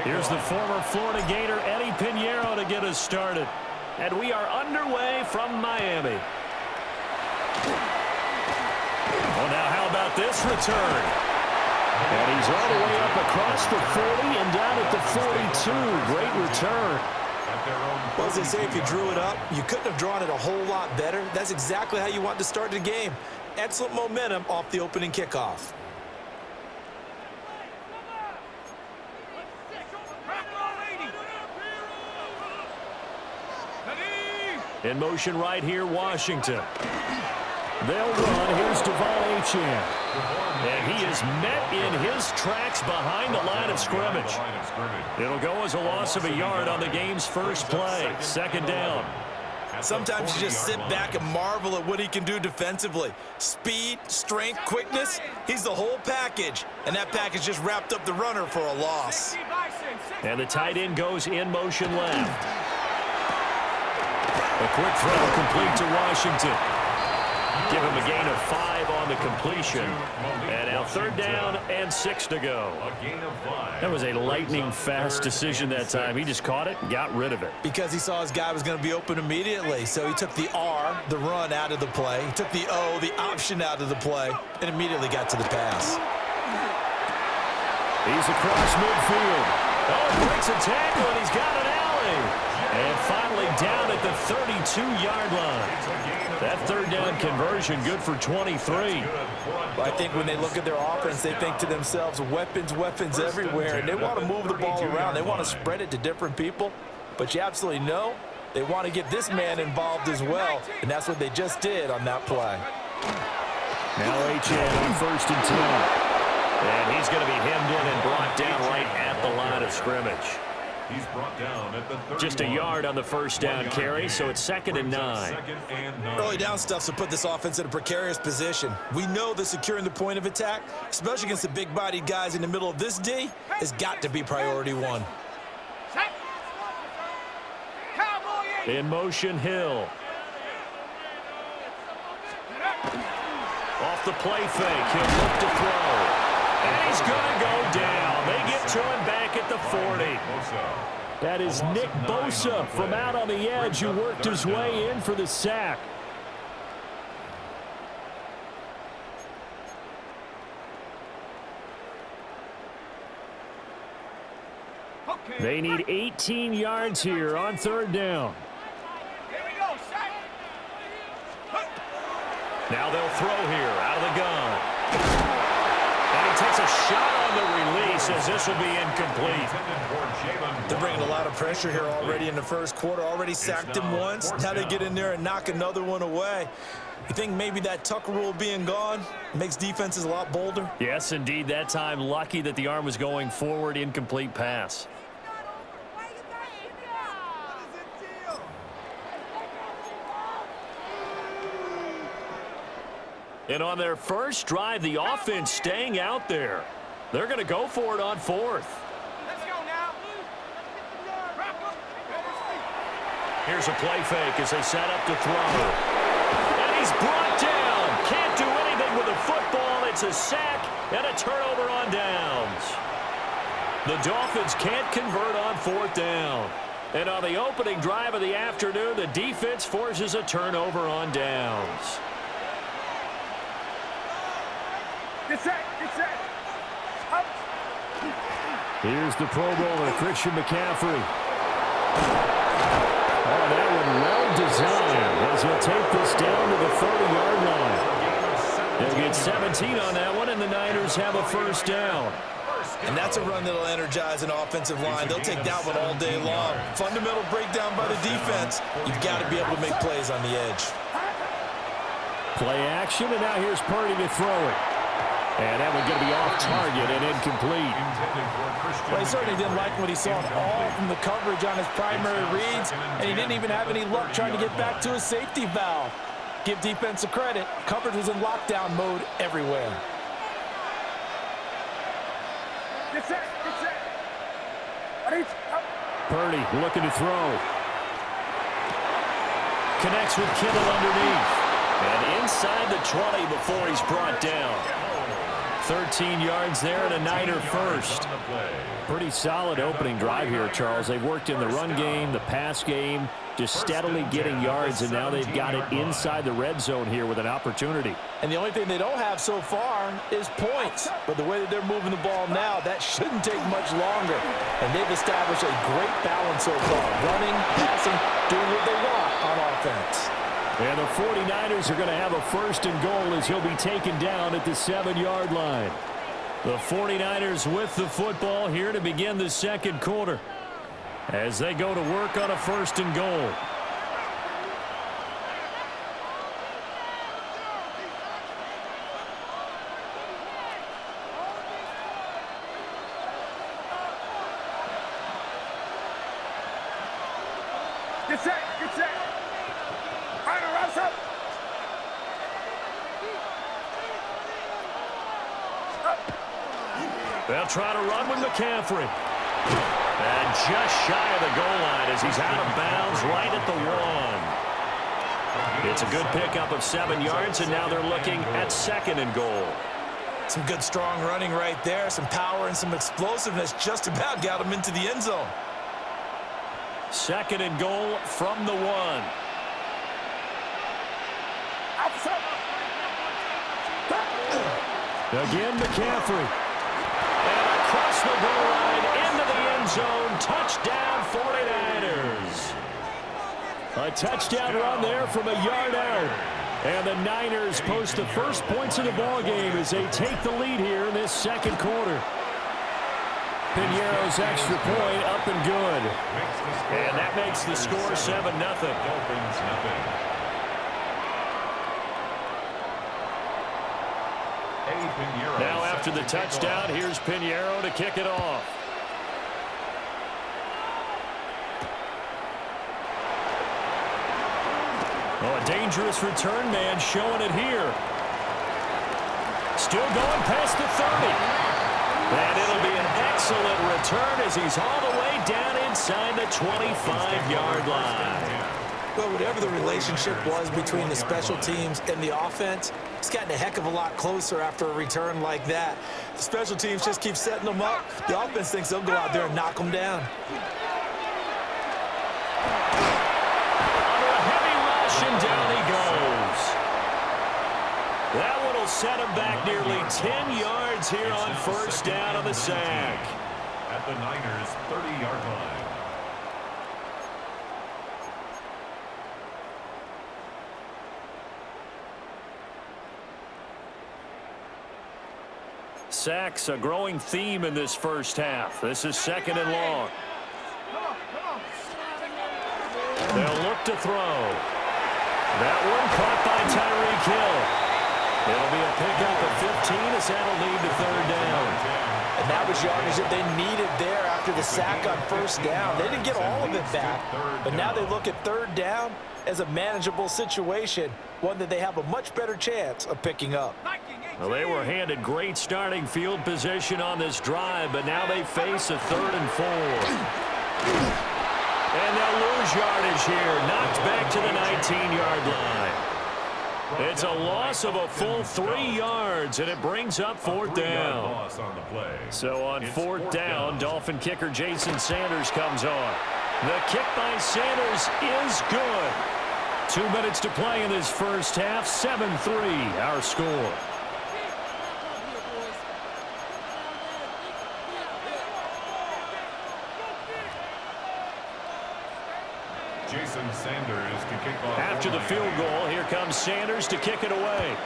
Here's the former Florida Gator, Eddie Pinheiro, to get us started. And we are underway from Miami. Well, now how about this return? And he's all the way up across the 40 and down at the 42. Great return. Well, as they say, if you drew it up, you couldn't have drawn it a whole lot better. That's exactly how you want to start the game. Excellent momentum off the opening kickoff. In motion right here, Washington. They'll run. Here's Devon Achane. And he is met in his tracks behind the line of scrimmage. It'll go as a loss of a yard on the game's first play. Second down. Sometimes you just sit back and marvel at what he can do defensively. Speed, strength, quickness, he's the whole package. And that package just wrapped up the runner for a loss. And the tight end goes in motion left. A quick throw complete to Washington. Give him a gain of 5 on the completion. And now third down and 6 to go. That was a lightning-fast decision that time. He just caught it and got rid of it. Because he saw his guy was going to be open immediately. So he took the R, the run, out of the play. He took the O, the option, out of the play, and immediately got to the pass. He's across midfield. Oh, breaks a tackle, and he's got an alley. And finally down at the 32-yard line. That third down conversion good for 23. Well, I think when they look at their offense, they think to themselves, weapons, weapons everywhere. And they want to move the ball around. They want to spread it to different people. But you absolutely know they want to get this man involved as well. And that's what they just did on that play. Now Achane on 1st and 10. And he's going to be hemmed in and brought down right at the line of scrimmage. He's brought down at the just a yard on the first down carry, so it's 2nd and 9. Early down stuff to put this offense in a precarious position. We know that securing the point of attack, especially against the big-bodied guys in the middle of this D, has got to be priority 1. In motion, Hill. Off the play fake, he'll look to throw. And he's going to go down. They get to him back at the 40. That is Nick Bosa from out on the edge who worked his way in for the sack. They need 18 yards here on third down. Now they'll throw here out of the gun. And he takes a shot on the release as this will be incomplete. They're bringing a lot of pressure here already in the first quarter. Already sacked him once. Now they get in there and knock another one away. You think maybe that Tucker rule being gone makes defenses a lot bolder? Yes, indeed. That time, lucky that the arm was going forward. Incomplete pass. And on their first drive, the offense staying out there. They're going to go for it on 4th. Let's go now. Here's a play fake as they set up to throw. And he's brought down. Can't do anything with the football. It's a sack and a turnover on downs. The Dolphins can't convert on 4th down. And on the opening drive of the afternoon, the defense forces a turnover on downs. Get set. Up. Here's the Pro Bowler, Christian McCaffrey. Oh, that one well designed as he'll take this down to the 30-yard line. They'll get 17 on that one, and the Niners have a first down. And that's a run that'll energize an offensive line. They'll take that one all day long. Fundamental breakdown by the defense. You've got to be able to make plays on the edge. Play action, and now here's Purdy to throw it. And that one going to be off target and incomplete. Well, he certainly didn't like what he saw all from the coverage on his primary reads, and he didn't even have any luck trying to get back to his safety valve. Give defense a credit. Coverage was in lockdown mode everywhere. Get set. Purdy looking to throw. Connects with Kittle underneath. And inside the 20 before he's brought down. 13 yards there and a Niner first. On the play. Pretty solid opening drive here, Charles. They've worked in the run game, the pass game, just steadily getting yards, and now they've got it inside the red zone here with an opportunity. And the only thing they don't have so far is points. But the way that they're moving the ball now, that shouldn't take much longer. And they've established a great balance so far. Running, passing, doing what they want on offense. And the 49ers are going to have a first and goal as he'll be taken down at the 7-yard line. The 49ers with the football here to begin the second quarter as they go to work on a first and goal. Get set. Get set. Ryder, rise up. They'll try to run with McCaffrey. And just shy of the goal line as he's out of bounds right at the 1. It's a good pickup of 7 yards, and now they're looking at second and goal. Some good strong running right there. Some power and some explosiveness just about got him into the end zone. Second and goal from the 1. Again, McCaffrey. And across the goal line into the end zone. Touchdown, 49ers. A touchdown run there from a yard out. And the Niners post the first points of the ballgame as they take the lead here in this second quarter. Piñeiro's extra point up and good. And that makes the score 7-0. Dolphins nothing. Now after the touchdown, here's Piñeiro to kick it off. Oh, a dangerous return man showing it here. Still going past the 30. And it'll be an excellent return as he's all the way down inside the 25-yard line. Well, whatever the relationship was between the special teams and the offense, it's gotten a heck of a lot closer after a return like that. The special teams just keep setting them up. The offense thinks they'll go out there and knock them down. Under a heavy rush, and down he goes. That one will set him back nearly 10 yards here on first down on the sack. At the Niners' 30-yard line. Sacks, a growing theme in this first half. This is second and long. They'll look to throw. That one caught by Tyreek Hill. It'll be a pickup of 15 as that'll lead to third down. And that was yardage that they needed there after the sack on first down. They didn't get all of it back, but now they look at third down as a manageable situation, one that they have a much better chance of picking up. Well, they were handed great starting field position on this drive, but now they face a 3rd and 4. And they'll lose yardage here, knocked back to the 19-yard line. It's a loss of a full 3 yards, and it brings up fourth down. So on fourth down, Dolphin kicker Jason Sanders comes on. The kick by Sanders is good. 2 minutes to play in this first half, 7-3 our score. Jason Sanders to kick off. After the field goal, here comes Sanders to kick it away.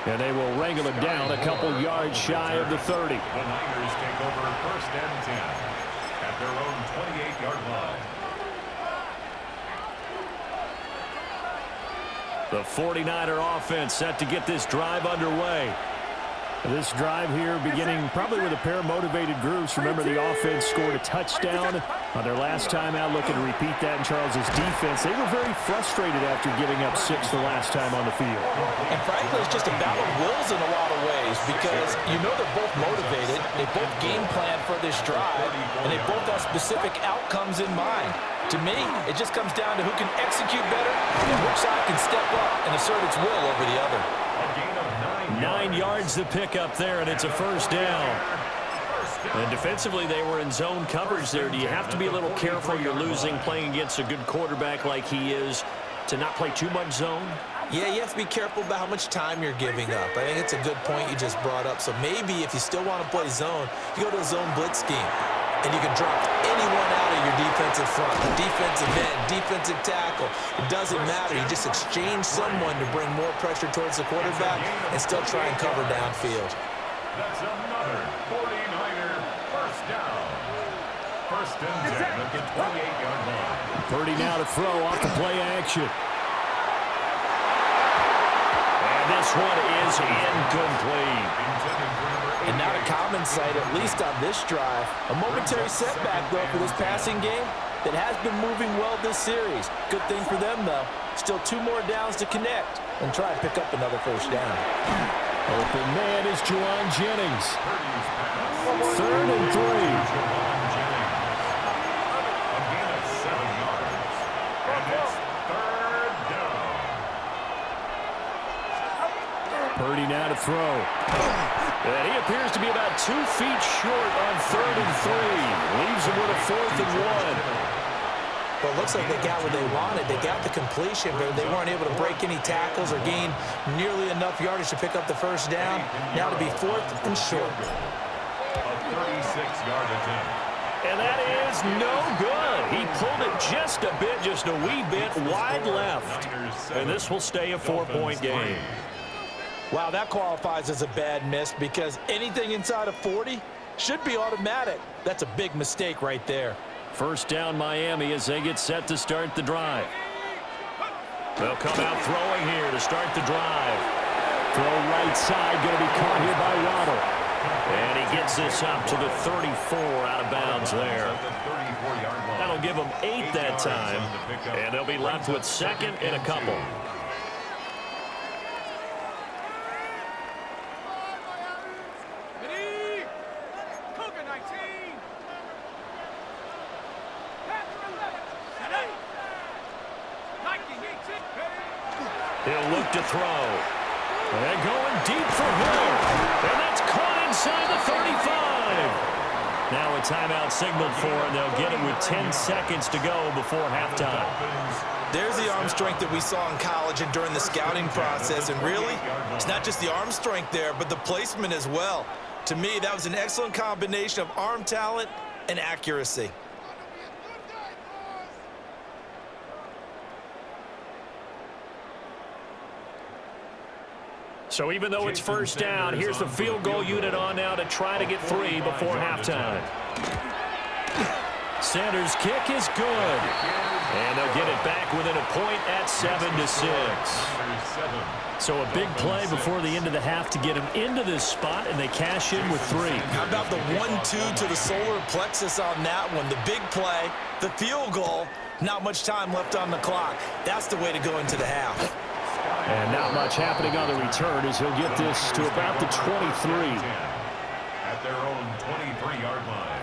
And they will wrangle it down a couple yards shy of the 30. The Niners take over first and 10 at their own 28-yard line. The 49er offense set to get this drive underway. This drive here beginning probably with a pair of motivated groups. Remember, the offense scored a touchdown on their last time out. Looking to repeat that in Charles's defense. They were very frustrated after giving up 6 the last time on the field. And frankly, it's just a battle of wills in a lot of ways because you know they're both motivated. They both game plan for this drive, and they both have specific outcomes in mind. To me, it just comes down to who can execute better and which side can step up and assert its will over the other. 9 yards to pick up there, and it's a first down. And defensively, they were in zone coverage there. Do you have to be a little careful? You're losing, playing against a good quarterback like he is, to not play too much zone? Yeah, you have to be careful about how much time you're giving up. I think it's a good point you just brought up. So maybe if you still want to play zone, you go to a zone blitz scheme. And you can drop anyone out of your defensive front, defensive end, defensive tackle. It doesn't matter. You just exchange someone to bring more pressure towards the quarterback and still try and cover downfield. That's another 49er first down. First and 10 at the 28-yard line. Purdy now to throw off the play action. And this one is incomplete. And not a common sight, at least on this drive. A momentary setback, though, for this passing game that has been moving well this series. Good thing for them, though. Still 2 more downs to connect and try and pick up another first down. Open man is Juwan Jennings. 3rd and 3. Again at 7 yards. And it's 3rd down. Purdy now to throw. And he appears to be about 2 feet short on 3rd and 3. Leaves him with a 4th and 1. Well, it looks like they got what they wanted. They got the completion, but they weren't able to break any tackles or gain nearly enough yardage to pick up the first down. Now to be 4th and short. A 36-yard attempt. And that is no good. He pulled it just a bit, just a wee bit wide left. And this will stay a 4-point game. Wow, that qualifies as a bad miss because anything inside of 40 should be automatic. That's a big mistake right there. First down Miami as they get set to start the drive. They'll come out throwing here to start the drive. Throw right side, going to be caught here by Waddle. And he gets this up to the 34 out of bounds there. That'll give them 8 that time. And they'll be left with 2nd and a couple. He'll look to throw. And going deep for Hooker. And that's caught inside the 35. Now a timeout signaled for, and they'll get it with 10 seconds to go before halftime. There's the arm strength that we saw in college and during the scouting process. And really, it's not just the arm strength there, but the placement as well. To me, that was an excellent combination of arm talent and accuracy. So even though it's first down, here's the field goal unit on now to try to get 3 before halftime. Sanders' kick is good. And they'll get it back within a point at 7-6. So a big play before the end of the half to get them into this spot, and they cash in with 3. How about the 1-2 to the solar plexus on that one? The big play, the field goal, not much time left on the clock. That's the way to go into the half. And not much happening on the return as he'll get this to about the 23. At their own 23-yard line.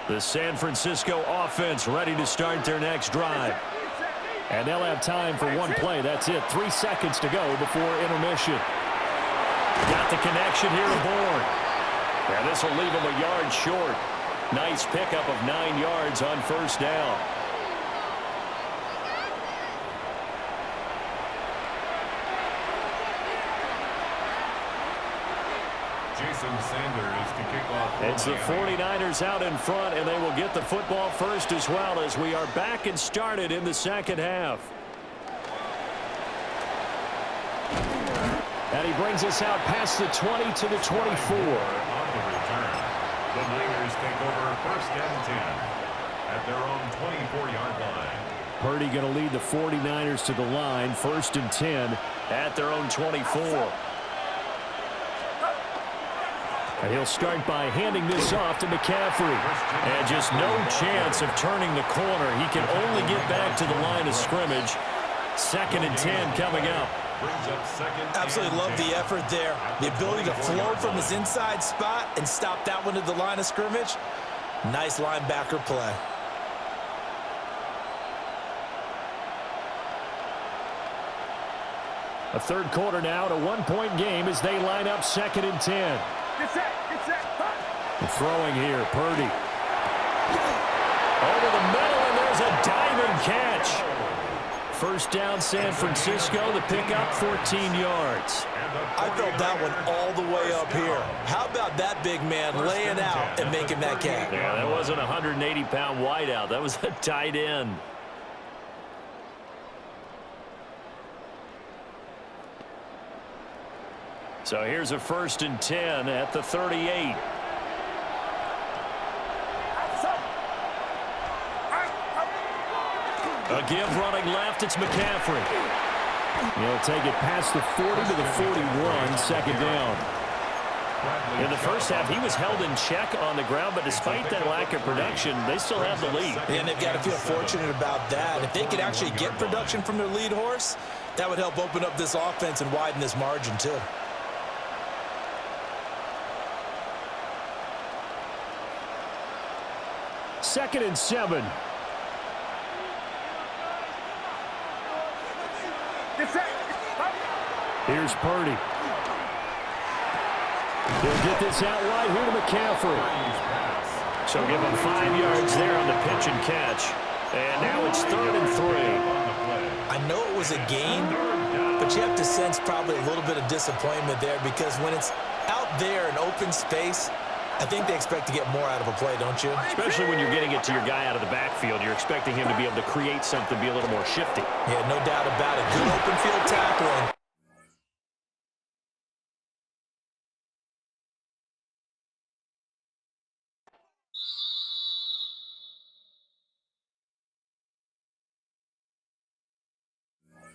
The San Francisco offense ready to start their next drive. And they'll have time for 1 play. That's it. 3 seconds to go before intermission. Got the connection here to Bourne. And this will leave him a yard short. Nice pickup of 9 yards on first down. Jason Sanders to kick off. It's the 49ers out in front, and they will get the football first as well as we are back and started in the second half. And he brings us out past the 20 to the 24. On the return, the Niners take over first and 10 at their own 24-yard line. Purdy going to lead the 49ers to the line, first and 10 at their own 24. And he'll start by handing this off to McCaffrey. And just no chance of turning the corner. He can only get back to the line of scrimmage. 2nd and 10 coming up. Absolutely love the effort there. The ability to flow from his inside spot and stop that one to the line of scrimmage. Nice linebacker play. A third quarter now, a 1-point game as they line up 2nd and 10. Get set. Get set. Throwing here, Purdy. Over the middle, and there's a diving catch. First down, San Francisco. The pickup, 14 yards. I felt that one all the way up here. How about that big man laying out and making that catch? Yeah, that wasn't a 180-pound wideout. That was a tight end. So here's a 1st and 10 at the 38. A give running left, it's McCaffrey. He'll take it past the 40 to the 41, 2nd down. In the first half, he was held in check on the ground, but despite that lack of production, they still have the lead. And they've got to feel fortunate about that. If they could actually get production from their lead horse, that would help open up this offense and widen this margin too. Second and 7. Here's Purdy. He'll get this out wide here to McCaffrey. So give him 5 yards there on the pitch and catch. And now it's 3rd and 3. I know it was a gain, but you have to sense probably a little bit of disappointment there because when it's out there in open space, I think they expect to get more out of a play, don't you? Especially when you're getting it to your guy out of the backfield. You're expecting him to be able to create something, be a little more shifty. Yeah, no doubt about it. Good open field tackling.